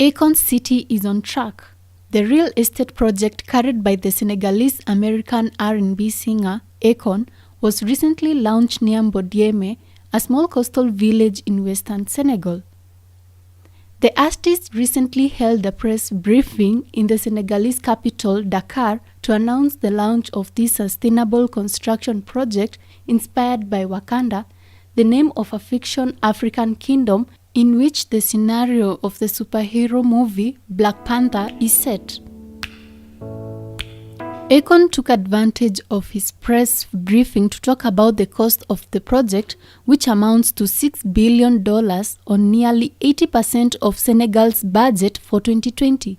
Akon City is on track. The real estate project carried by the Senegalese-American R&B singer Akon was recently launched near Mbodieme, a small coastal village in western Senegal. The artist recently held a press briefing in the Senegalese capital, Dakar, to announce the launch of this sustainable construction project inspired by Wakanda, the name of a fiction African kingdom in which the scenario of the superhero movie Black Panther is set. Akon took advantage of his press briefing to talk about the cost of the project, which amounts to $6 billion on nearly 80% of Senegal's budget for 2020.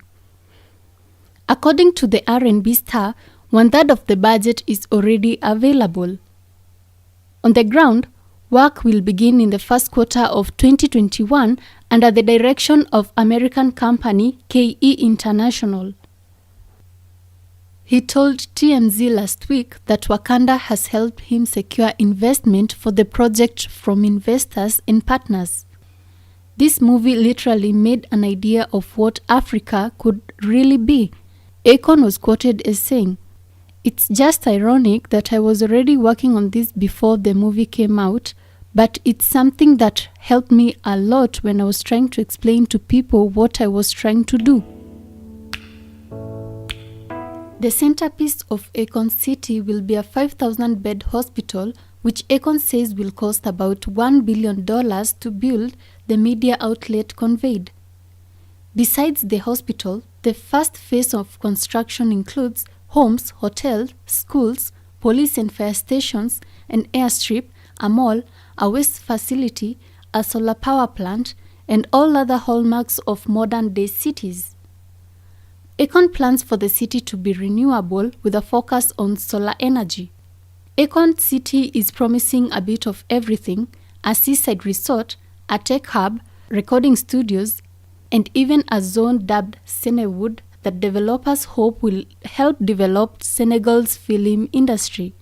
According to the R&B star, 1/3 of the budget is already available. On the ground, work will begin in the first quarter of 2021 under the direction of American company KE International. He told TMZ last week that Wakanda has helped him secure investment for the project from investors and partners. This movie literally made an idea of what Africa could really be. Akon was quoted as saying, "It's just ironic that I was already working on this before the movie came out, but it's something that helped me a lot when I was trying to explain to people what I was trying to do." The centerpiece of Akon City will be a 5,000-bed hospital, which Akon says will cost about $1 billion to build, the media outlet conveyed. Besides the hospital, the first phase of construction includes homes, hotels, schools, police and fire stations, an airstrip, a mall, a waste facility, a solar power plant, and all other hallmarks of modern-day cities. Akon plans for the city to be renewable with a focus on solar energy. Akon City is promising a bit of everything: a seaside resort, a tech hub, recording studios, and even a zone dubbed Senewood that developers hope will help develop Senegal's film industry.